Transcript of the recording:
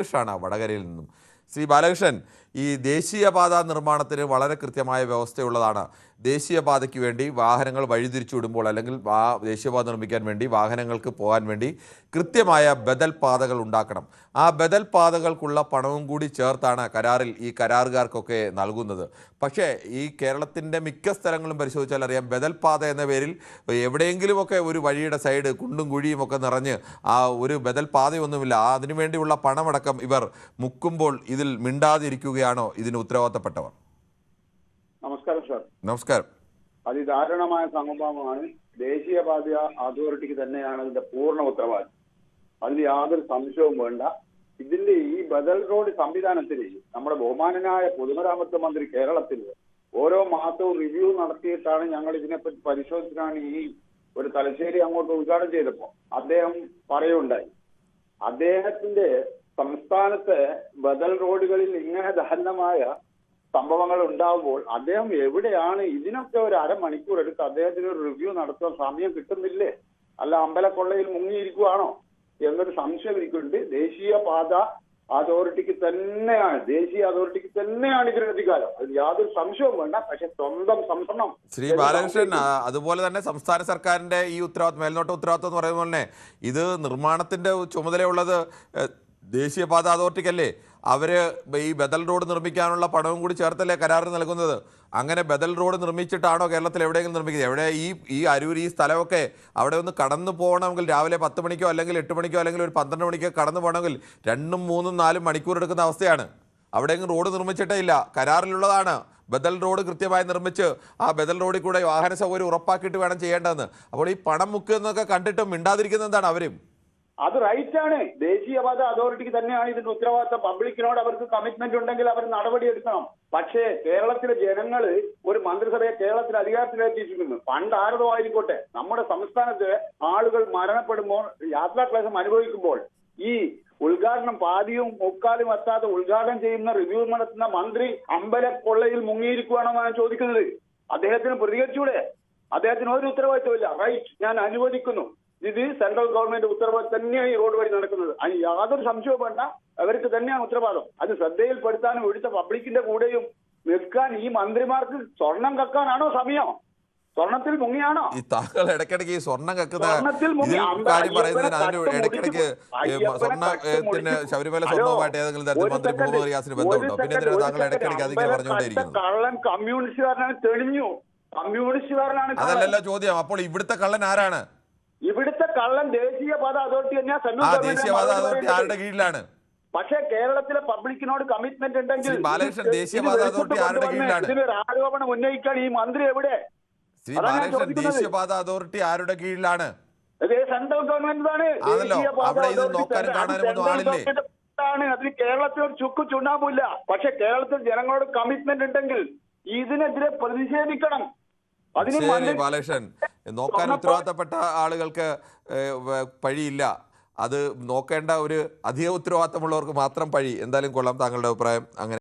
ബാലകൃഷ്ണനാണ് വടകരയിൽ നിന്നും. ശ്രീ ബാലകൃഷ്ണൻ, ഈ ദേശീയപാത നിർമ്മാണത്തിന് വളരെ കൃത്യമായ വ്യവസ്ഥയുള്ളതാണ്. ദേശീയപാതയ്ക്ക് വേണ്ടി വാഹനങ്ങൾ വഴിതിരിച്ചു വിടുമ്പോൾ അല്ലെങ്കിൽ ദേശീയപാത നിർമ്മിക്കാൻ വേണ്ടി വാഹനങ്ങൾക്ക് പോകാൻ വേണ്ടി കൃത്യമായ ബദൽ പാതകൾ ഉണ്ടാക്കണം. ആ ബദൽ പാതകൾക്കുള്ള പണവും കൂടി ചേർത്താണ് കരാറിൽ ഈ കരാറുകാർക്കൊക്കെ നൽകുന്നത്. പക്ഷേ ഈ കേരളത്തിൻ്റെ മിക്ക സ്ഥലങ്ങളും പരിശോധിച്ചാൽ അറിയാം, ബദൽ പാത എന്ന പേരിൽ എവിടെയെങ്കിലുമൊക്കെ ഒരു വഴിയുടെ സൈഡ് കുണ്ടും കുഴിയും ഒക്കെ നിറഞ്ഞ് ആ ഒരു ബദൽ പാതയൊന്നുമില്ല. അതിനുവേണ്ടിയുള്ള പണമടക്കം ഇവർ മുക്കുമ്പോൾ ഇതിൽ മിണ്ടാതിരിക്കുകയാണോ ഇതിന് ഉത്തരവാദിത്തപ്പെട്ടവർ? നമസ്കാരം സാർ. നമസ്കാരം. അതിദാരുണമായ സംഭവമാണ്. ദേശീയപാത അതോറിറ്റിക്ക് തന്നെയാണ് ഇതിന്റെ പൂർണ്ണ ഉത്തരവാദിത്വം. അതിൽ യാതൊരു സംശയവും വേണ്ട. ഇതിന്റെ ഈ ബദൽ റോഡ് സംവിധാനത്തിൽ നമ്മുടെ ബഹുമാനനായ പൊതുമരാമത്ത് മന്ത്രി കേരളത്തിൽ ഓരോ മാസവും റിവ്യൂ നടത്തിയിട്ടാണ് ഞങ്ങൾ ഇതിനെപ്പറ്റി പരിശോധിച്ചാണ് ഈ ഒരു തലശ്ശേരി അങ്ങോട്ട് ഉദ്ഘാടനം ചെയ്തപ്പോ അദ്ദേഹം പറയുണ്ടായി. അദ്ദേഹത്തിന്റെ സംസ്ഥാനത്തെ ബദൽ റോഡുകളിൽ ഇങ്ങനെ ദാരുണമായ സംഭവങ്ങൾ ഉണ്ടാവുമ്പോൾ അദ്ദേഹം എവിടെയാണ്? ഇതിനൊക്കെ ഒരു അരമണിക്കൂർ എടുത്ത് അദ്ദേഹത്തിന് ഒരു റിവ്യൂ നടത്താൻ സമയം കിട്ടുന്നില്ലേ? അല്ല അമ്പലക്കൊള്ളയിൽ മുങ്ങിയിരിക്കുവാണോ എന്നൊരു സംശയം എനിക്കുണ്ട്. ദേശീയപാത അതോറിറ്റിക്ക് തന്നെയാണ് ഇതിന് അധികാരം. അതിൽ യാതൊരു സംശയവും വേണ്ട. പക്ഷെ സ്വന്തം സംഭരണം. ശ്രീ ബാലകൃഷ്ണൻ, അതുപോലെ തന്നെ സംസ്ഥാന സർക്കാരിന്റെ ഈ ഉത്തരവാദിത്വം, മേൽനോട്ട ഉത്തരവാദിത്വം എന്ന് പറയുമ്പോൾ തന്നെ ഇത് നിർമ്മാണത്തിന്റെ ചുമതലയുള്ളത് ദേശീയപാത അതോറിറ്റിക്കല്ലേ? അവർ ഈ ബദൽ റോഡ് നിർമ്മിക്കാനുള്ള പണവും കൂടി ചേർത്തല്ലേ കരാറിന് നൽകുന്നത്? അങ്ങനെ ബദൽ റോഡ് നിർമ്മിച്ചിട്ടാണോ കേരളത്തിൽ എവിടെയെങ്കിലും നിർമ്മിക്കുന്നത്? എവിടെ ഈ അരൂർ ഈ സ്ഥലമൊക്കെ അവിടെ ഒന്ന് കടന്നു പോകണമെങ്കിൽ രാവിലെ 10 മണിക്കോ അല്ലെങ്കിൽ 8 മണിക്കോ അല്ലെങ്കിൽ ഒരു 12 മണിക്കോ കടന്നു പോകണമെങ്കിൽ 2, 3, 4 മണിക്കൂർ എടുക്കുന്ന അവസ്ഥയാണ്. അവിടെയെങ്കിലും റോഡ് നിർമ്മിച്ചിട്ടേ ഇല്ല. കരാറിലുള്ളതാണ് ബദൽ റോഡ് കൃത്യമായി നിർമ്മിച്ച് ആ ബദൽ റോഡിൽ കൂടെ വാഹന സൗകര്യം ഉറപ്പാക്കിയിട്ട് വേണം ചെയ്യേണ്ടതെന്ന്. അപ്പോൾ ഈ പണം മുക്കുന്നൊക്കെ കണ്ടിട്ടും മിണ്ടാതിരിക്കുന്നത് എന്താണ് അവരും? അത് റൈറ്റ് ആണ്. ദേശീയപാത അതോറിറ്റിക്ക് തന്നെയാണ് ഇതിന്റെ ഉത്തരവാദിത്തം. പബ്ലിക്കിനോട് അവർക്ക് കമ്മിറ്റ്മെന്റ് ഉണ്ടെങ്കിൽ അവർ നടപടി എടുക്കണം. പക്ഷേ കേരളത്തിലെ ജനങ്ങള് ഒരു മന്ത്രിസഭയെ കേരളത്തിൽ അധികാരത്തിലെത്തിച്ചിരിക്കുന്നു. പണ്ട് ആരതോ ആയിരിക്കോട്ടെ, നമ്മുടെ സംസ്ഥാനത്ത് ആളുകൾ മരണപ്പെടുമ്പോൾ യാത്രാക്ലേശം അനുഭവിക്കുമ്പോൾ ഈ ഉദ്ഘാടനം പാതിയും മുക്കാലും എത്താതെ ഉദ്ഘാടനം ചെയ്യുന്ന റിവ്യൂ നടത്തുന്ന മന്ത്രി അമ്പലക്കൊള്ളയിൽ മുങ്ങിയിരിക്കുകയാണെന്നാണ് ചോദിക്കുന്നത്. അദ്ദേഹത്തിന് പ്രതികരിച്ചൂടെ? അദ്ദേഹത്തിന് ഒരു ഉത്തരവാദിത്വമില്ല. റൈറ്റ്, ഞാൻ അനുവദിക്കുന്നു. ഇത് സെൻട്രൽ ഗവൺമെന്റ് ഉത്തരവാദിത്വം തന്നെയാണ് ഈ റോഡ് വഴി നടക്കുന്നത്. അതിന് യാതൊരു സംശയവും വേണ്ട. അവർക്ക് തന്നെയാണ് ഉത്തരവാദിത്വം. അത് ശ്രദ്ധയിൽപ്പെടുത്താനും ഇവിടുത്തെ പബ്ലിക്കിന്റെ കൂടെയും നിൽക്കാൻ ഈ മന്ത്രിമാർക്ക് സ്വർണം കക്കാനാണോ സമയം? സ്വർണത്തിൽ മുങ്ങിയാണോ? ഈ താങ്കൾ ഇടയ്ക്കിടയ്ക്ക് ഈ സ്വർണം കക്കുന്ന കാര്യം പറയുന്നതിന് അതിന് ഇടയ്ക്കിടയ്ക്ക് സ്വർണ്ണത്തിന് ശബരിമല സ്വർണ്ണവുമായിട്ട് ഏതെങ്കിലും തരത്തിൽ മന്ത്രി മുഹമ്മദ് റിയാസിന് ബന്ധമുണ്ടോ? പിന്നെ താങ്കൾ ഇടയ്ക്കിടയ്ക്ക് അതിങ്ങനെ പറഞ്ഞുകൊണ്ടേയിരിക്കുന്നു. കള്ളൻ കമ്മ്യൂണിസ്റ്റുകാരനാണ്, തെളിഞ്ഞു. കമ്മ്യൂണിസ്റ്റുകാരനാണ്. അതല്ലല്ലോ ചോദ്യം. അപ്പോൾ ഇവിടുത്തെ കള്ളൻ ആരാണ്? ഇവിടുത്തെ കള്ളൻ ദേശീയപാത അതോറിറ്റി തന്നെയാണ്. ദേശീയപാത അതോറിറ്റി ആരുടെ കീഴിലാണ്? പക്ഷേ കേരളത്തിലെ പബ്ലിക്കിനോട് കമ്മിറ്റ്മെന്റ് ഉണ്ടെങ്കിൽ ബാലകൃഷ്ണൻ, ദേശീയപാത അതോറിറ്റി ആരുടെ കീഴിലാണ്? ഇതിനൊരു ആരോപണം ഉന്നയിക്കാൻ ഈ മന്ത്രി എവിടെ? ശ്രീ ബാലകൃഷ്ണൻ, ദേശീയപാത അതോറിറ്റി ആരുടെ കീഴിലാണ്? സെൻട്രൽ ഗവൺമെന്റ് ആണ്. അവിടെ ഇത് നോക്കാനും കാണാനും ഒന്നും ആളില്ലേ? അതിന് കേരളത്തിൽ ഒരു ചുക്ക് ചുണ്ണാമ്പില്ല. പക്ഷെ കേരളത്തിൽ ജനങ്ങളോട് കമ്മിറ്റ്മെന്റ് ഉണ്ടെങ്കിൽ ഇതിനെതിരെ പ്രതിഷേധിക്കണം. ശരി ബാലകൃഷ്ണൻ, നോക്കാൻ ഉത്തരവാദിത്തപ്പെട്ട ആളുകൾക്ക് പഴിയില്ല. അത് നോക്കേണ്ട ഒരു അധിക ഉത്തരവാദിത്തമുള്ളവർക്ക് മാത്രം പഴി. എന്തായാലും കൊള്ളാം താങ്കളുടെ അഭിപ്രായം. അങ്ങനെ